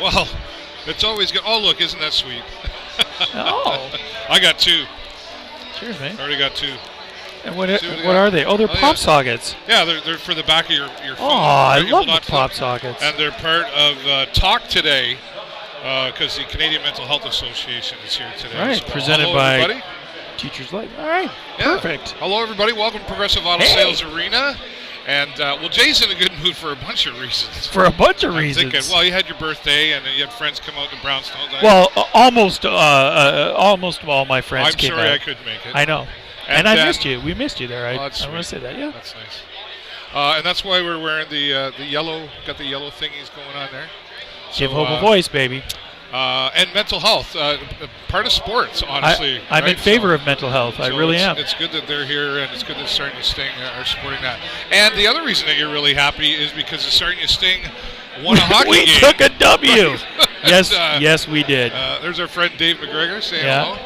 Well, it's always good. Oh, look, isn't that sweet? Oh. I got 2. Cheers, man. I already got 2. And what are they? Oh, they're pop sockets. Yeah, they're for the back of your phone. Oh, I love the pop flip. sockets. And they're part of Talk Today, because the Canadian Mental Health Association is here today. Right, so, presented by everybody. Teachers Life. All right, yeah. Perfect. Hello, everybody. Welcome to Progressive Auto Sales Arena. And, Jay's in a good mood for a bunch of reasons. For a bunch of reasons. Thinking, well, you had your birthday, and you had friends come out to Brownstones. Well, almost all my friends came out. I'm sorry I couldn't make it. I know. And I missed you. We missed you there. I want to say that, yeah. That's nice. And that's why we're wearing the yellow, got the yellow thingies going on there. Give hope a voice, baby. And mental health, part of sports, honestly. I'm in favor of mental health. I really am. It's good that they're here, and it's good that Sarnia Sting are supporting that. And the other reason that you're really happy is because the Sarnia Sting won a hockey game. We took a W. Yes, we did. There's our friend Dave McGregor saying hello.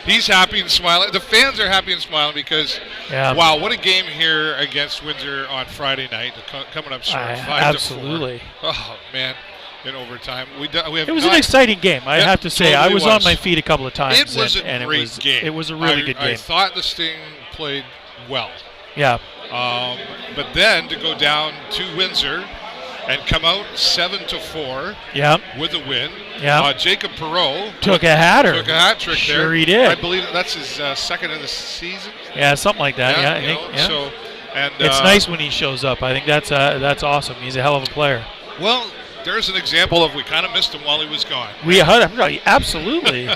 He's happy and smiling. The fans are happy and smiling because, wow, what a game here against Windsor on Friday night. Coming up short, 5-4. Absolutely. Oh, man. In overtime. It was an exciting game, I have to say. Totally I was on my feet a couple of times. It was a great game. It was a really good game. I thought the Sting played well. Yeah. But then to go down to Windsor and come out 7-4 with a win. Yeah. Jacob Perreault took a hatter. Took a hat trick there. Sure he did. I believe that's his second of the season. Yeah, something like that. Yeah, I think. So, it's nice when he shows up. I think that's awesome. He's a hell of a player. Well, there's an example of we kind of missed him while he was gone. Absolutely.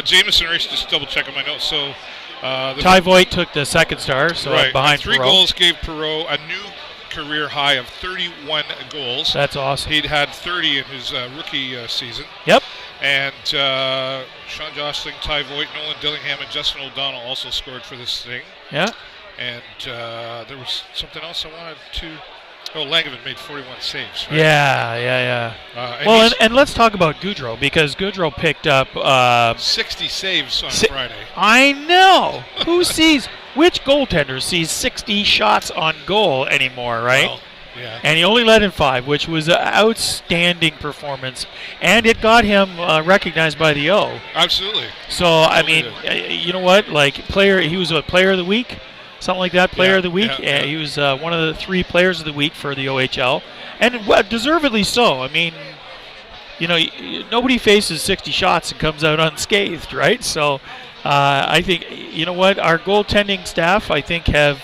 Jameson Race, just double checking my notes. So, Ty Voigt took the second star, so behind 3 Perreault. goals gave Perreault a new career high of 31 goals. That's awesome. He'd had 30 in his rookie season. Yep. And Sean Jostling, Ty Voigt, Nolan Dillingham, and Justin O'Donnell also scored for this thing. Yeah. And there was something else I wanted to... Oh, Langevin made 41 saves, right? Yeah. And let's talk about Goudreau, because Goudreau picked up 60 saves on Friday. I know. Which goaltender sees 60 shots on goal anymore, right? Well, yeah. And he only let in 5, which was an outstanding performance, and it got him recognized by the O. Absolutely. So, I mean, you know what? He was a player of the week. Something like that, player of the week. Yeah. He was one of the 3 players of the week for the OHL, and deservedly so. I mean, nobody faces 60 shots and comes out unscathed, right? So I think, you know what, our goaltending staff, I think, have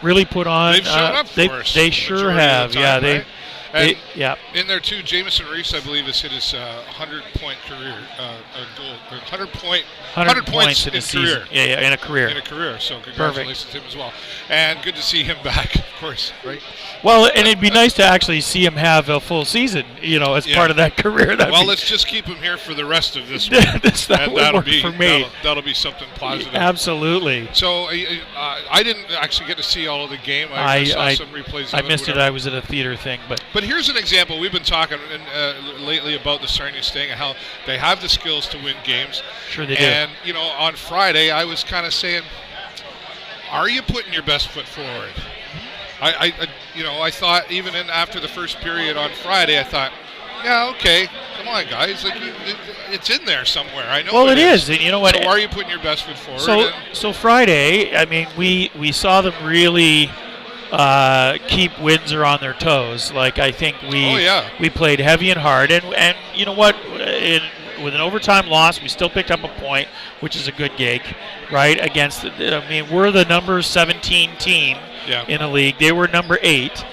really put on. They've shown up for us. They sure have. Time, right? Yeah. In there too, Jameson Reese, I believe, has hit his 100-point career goal, 100 points in his career. Yeah, in a career. So congratulations to him as well. And good to see him back, of course, right? Well, and it'd be nice to actually see him have a full season, as part of that career. Let's just keep him here for the rest of this week. that'll be for me. That'll be something positive. Absolutely. So I didn't actually get to see all of the game. I saw some replays. I missed it. I was at a theater thing, but here's an example. We've been talking lately about the Sarnia Sting and how they have the skills to win games. Sure they do. And on Friday, I was kind of saying, are you putting your best foot forward? I thought even after the first period on Friday, I thought, yeah, okay, come on, guys, it's in there somewhere. I know. Well, it is, and you know what? So are you putting your best foot forward? So Friday, I mean, we saw them really keep Windsor on their toes. I think we played heavy and hard, and you know what? With an overtime loss, we still picked up a point, which is a good gig, right? We're the number 17 team in the league. They were number 8.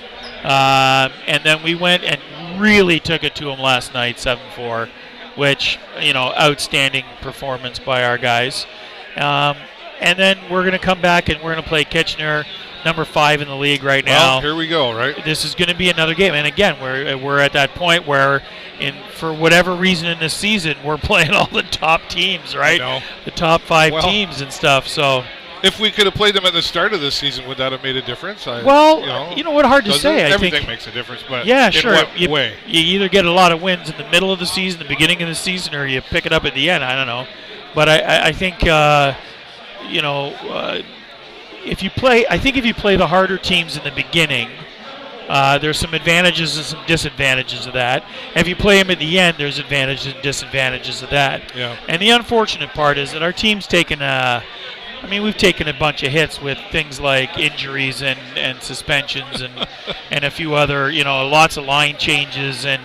And then we went and really took it to them last night, 7-4, which, outstanding performance by our guys. And then we're going to come back and we're going to play Kitchener, number 5 in the league right now. Well, here we go, right? This is going to be another game. And again, we're at that point where, for whatever reason in this season, we're playing all the top teams, right? The top 5 teams and stuff. So if we could have played them at the start of the season, would that have made a difference? You know what? Hard to say. Everything makes a difference, but sure. In what way? You either get a lot of wins in the middle of the season, the beginning of the season, or you pick it up at the end. I don't know. But I think, if you play the harder teams in the beginning, There's some advantages and some disadvantages of that. And if you play them at the end, there's advantages and disadvantages of that. Yeah. And the unfortunate part is that our team's taken we've taken a bunch of hits with things like injuries and suspensions and a few other, lots of line changes and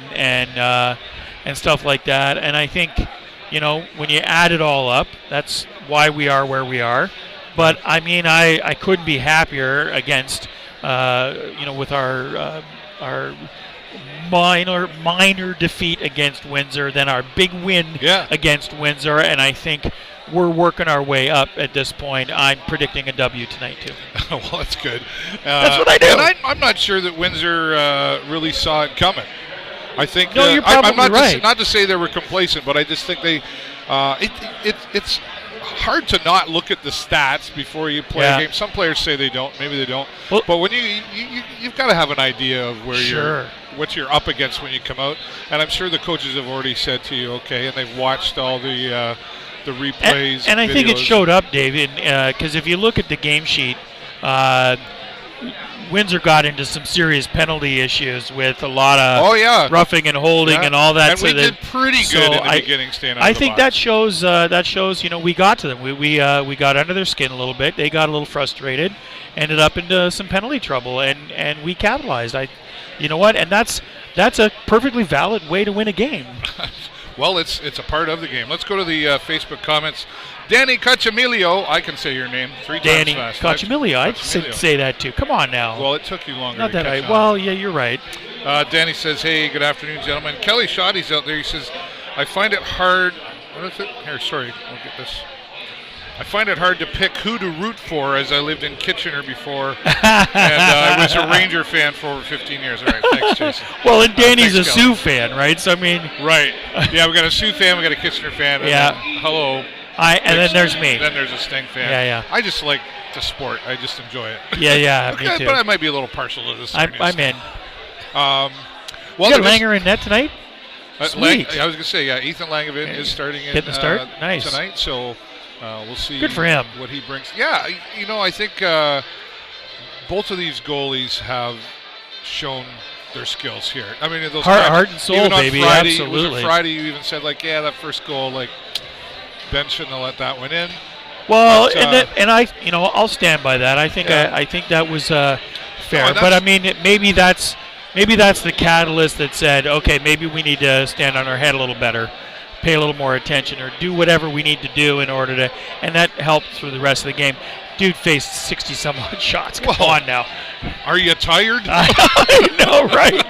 stuff like that. And I think, when you add it all up, that's why we are where we are. But I couldn't be happier against, with our minor defeat against Windsor than our big win against Windsor, and I think we're working our way up at this point. I'm predicting a W tonight too. Well, that's good. That's what I do. And I'm not sure that Windsor really saw it coming. I think you're probably I'm not right. Not to say they were complacent, but I just think they it's hard to not look at the stats before you play a game. Some players say they don't, maybe they don't. Well, but when you've got to have an idea of where what you're up against when you come out. And I'm sure the coaches have already said to you, okay, and they've watched all the replays. And I think it showed up, David, because if you look at the game sheet, Windsor got into some serious penalty issues with a lot of roughing and holding and all that. And we did pretty good in the beginning, staying out of the I think box. that shows we got to them. We got under their skin a little bit. They got a little frustrated, ended up into some penalty trouble, and we capitalized. You know what? And that's a perfectly valid way to win a game. Well, it's a part of the game. Let's go to the Facebook comments. Danny Cacciamilio, I can say your name 3 Danny times fast. Cacciamilio, I can say that too. Come on now. Well, it took you longer. Not that well, yeah, you're right. Danny says, hey, good afternoon, gentlemen. Kelly Shoddy's out there. He says, I find it hard. What is it? Here, sorry. I'll get this. I find it hard to pick who to root for, as I lived in Kitchener before, and I was a Ranger fan for over 15 years. All right, thanks, Jason. Well, and Danny's a Sioux fan, right? So, I mean... Right. Yeah, we got a Sioux fan, we got a Kitchener fan, and then, hello. And then there's me. Then there's a Sting fan. Yeah. I just like the sport. I just enjoy it. Yeah, me too. But I might be a little partial to this. I'm in. Well, you got Langer in net tonight? Sweet. I was going to say, Ethan Langevin is starting getting the start tonight, so... we'll see. Good for him. What he brings. Yeah, I think both of these goalies have shown their skills here. I mean, those heart and soul, even on baby. Friday, Absolutely. Was it Friday? You even said that first goal, Ben shouldn't have let that one in. Well, but, I'll stand by that. I think I think that was fair. But I mean, maybe that's the catalyst that said, okay, maybe we need to stand on our head a little better, pay a little more attention, or do whatever we need to do in order to, and that helped through the rest of the game. Dude faced 60-some-odd shots. Come on now. Are you tired? I know, right?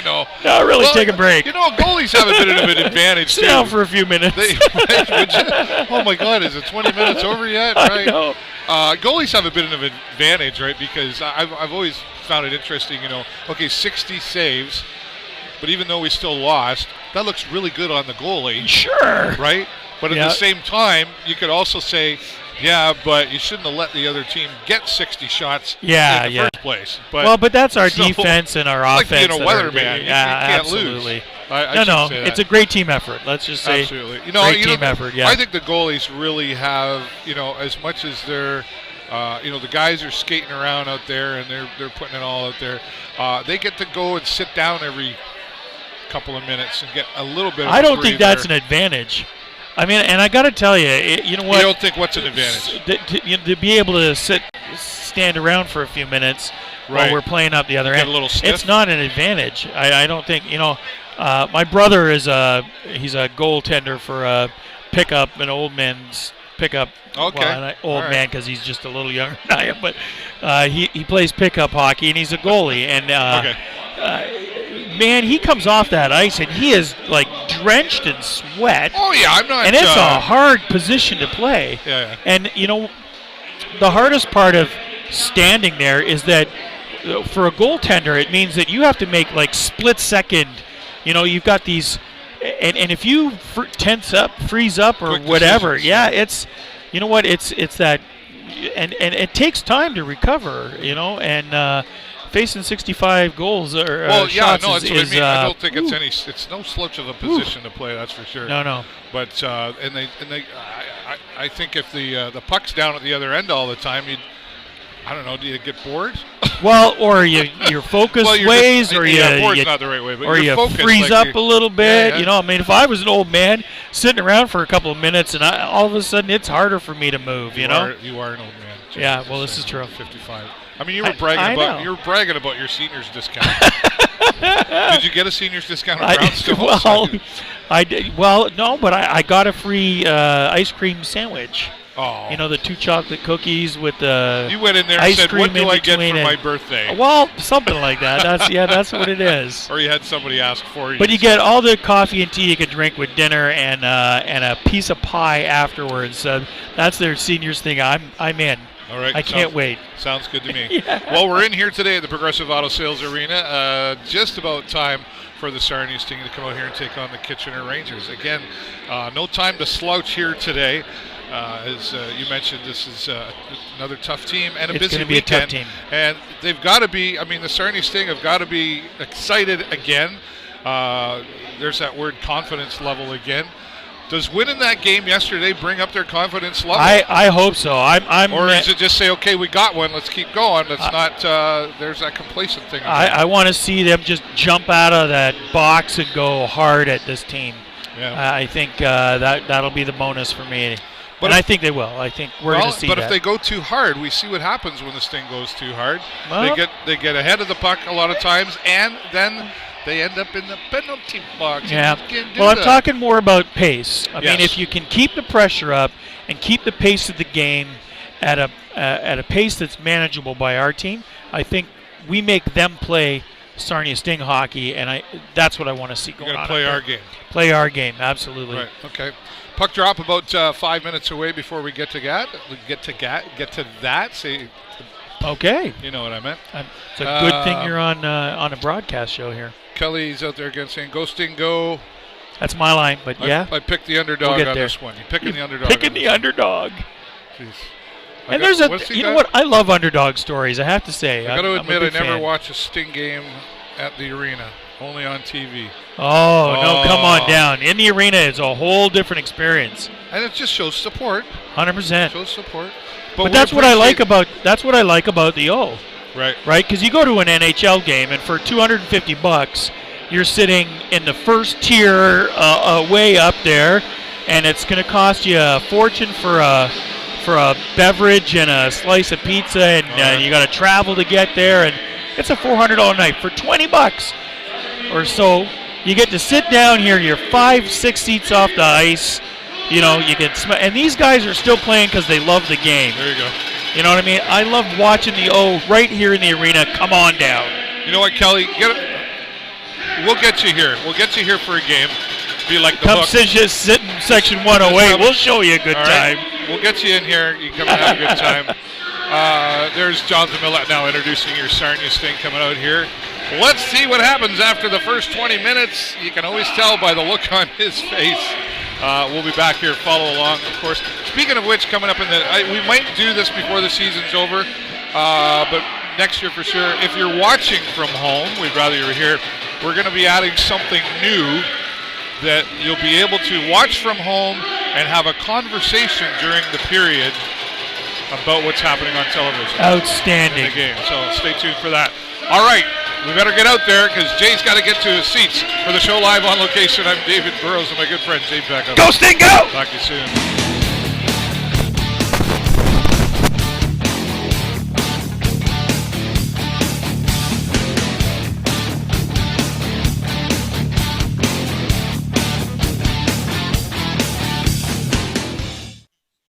No, really, take a break. Goalies have a bit of an advantage, Sit down for a few minutes. Oh, my God, is it 20 minutes over yet? Right? I know. Goalies have a bit of an advantage, right? Because I've always found it interesting, 60 saves, but even though we still lost, that looks really good on the goalie. Sure. Right? But at the same time, you could also say, yeah, but you shouldn't have let the other team get 60 shots in the first place. But that's our defense and our offense. Like being a weatherman. You can't absolutely. lose. No, it's a great team effort. Let's just say absolutely. Great team effort, I think the goalies really have, as much as they're, the guys are skating around out there and they're putting it all out there, they get to go and sit down every couple of minutes and get a little bit of I don't think that's an advantage. I mean, and I got to tell you, you know what? You don't think what's an advantage? To be able to stand around for a few minutes while we're playing up the other end, a little stiff. It's not an advantage. I don't think, my brother he's a goaltender for Pickup, an old man's Pickup. Okay. Well, old man because he's just a little younger than I am, but he plays pickup hockey and he's a goalie. And man, he comes off that ice and he is drenched in sweat. Oh yeah, I'm not. And it's a hard position to play. Yeah. And the hardest part of standing there is that for a goaltender, it means that you have to make split second. You've got these, and if you tense up, freeze up, or quick whatever, decisions. it's it's that, and it takes time to recover. And facing 65 goals or shots that's what I mean. I don't think it's no slouch of a position to play. That's for sure. No. But I think if the puck's down at the other end all the time, I don't know. Do you get bored? Well, or your focus ways, or bored's not the right way, but or you focus, freeze like up a little bit. Yeah. You know, I mean, if I was an old man sitting around for a couple of minutes, and all of a sudden it's harder for me to move. You know, you are an old man. Yeah, well, this is true. 55. I mean, you were bragging about your seniors discount. Did you get a seniors discount at Brownstone? I did. Well, no, but I got a free ice cream sandwich. Oh. You know, the 2 chocolate cookies with the You went in there and said, what do I get for my birthday? Well, something like that. That's what it is. Or you had somebody ask for you. But you get all the coffee and tea you can drink with dinner and a piece of pie afterwards. That's their seniors thing. I'm in. All right. I can't wait. Sounds good to me. Yeah. Well, we're in here today at the Progressive Auto Sales Arena. Just about time for the Sarnia Sting to come out here and take on the Kitchener Rangers. Again, no time to slouch here today. As you mentioned, this is another tough team and a busy weekend. It's going to be a tough team. And they've got to be, the Sarnia Sting have got to be excited again. There's that word confidence level again. Does winning that game yesterday bring up their confidence level? I hope so. Or is it just say, okay, we got one, let's keep going? That's not. There's that complacent thing. I want to see them just jump out of that box and go hard at this team. Yeah. I think that'll be the bonus for me. And I think they will. I think we're going to see that. But if they go too hard, we see what happens when the Sting goes too hard. Well, they get ahead of the puck a lot of times, and then they end up in the penalty box. Yeah. I'm talking more about pace. I mean, if you can keep the pressure up and keep the pace of the game at a pace that's manageable by our team, I think we make them play Sarnia Sting hockey, and that's what I want to see going on. You're going to play our game. Play our game, absolutely. Right. Okay. Puck drop about 5 minutes away before we get to that. See. Okay. You know what I meant. It's a good thing you're on a broadcast show here. Kelly's out there again saying, "Go Sting, go." That's my line, but yeah. I picked the underdog on this one. You're picking the underdog. Picking the underdog. Jeez. And there's you know what? I love underdog stories, I have to say. I got to admit, I never watched a Sting game at the arena, only on TV. Oh, no, come on down. In the arena is a whole different experience. And it just shows support. 100%. Shows support. But that's what I like about the O. Right. Right? Because you go to an NHL game, and for $250, you're sitting in the first tier way up there, and it's going to cost you a fortune for a beverage and a slice of pizza, and you got to travel to get there, and it's a $400 night for $20 or so. You get to sit down here. You're 5-6 seats off the ice. You know, you can and these guys are still playing because they love the game. There you go. You know what I mean? I love watching the O right here in the arena. Come on down. You know what, Kelly? We'll get you here. We'll get you here for a game. Be like the Come hook. just sit in section 108. We'll show you a good time. We'll get you in here. You come and have a good time. There's Jonathan Millett now introducing your Sarnia Sting coming out here. Let's see what happens after the first 20 minutes. You can always tell by the look on his face. We'll be back here. Follow along, of course. Speaking of which, coming up we might do this before the season's over, but next year for sure. If you're watching from home, we'd rather you were here. We're going to be adding something new that you'll be able to watch from home and have a conversation during the period about what's happening on television. Outstanding. In the game. So stay tuned for that. All right, we better get out there because Jay's got to get to his seats for the show live on location. I'm David Burrows and my good friend Jay Peckham. Go Sting, go! Talk to you soon.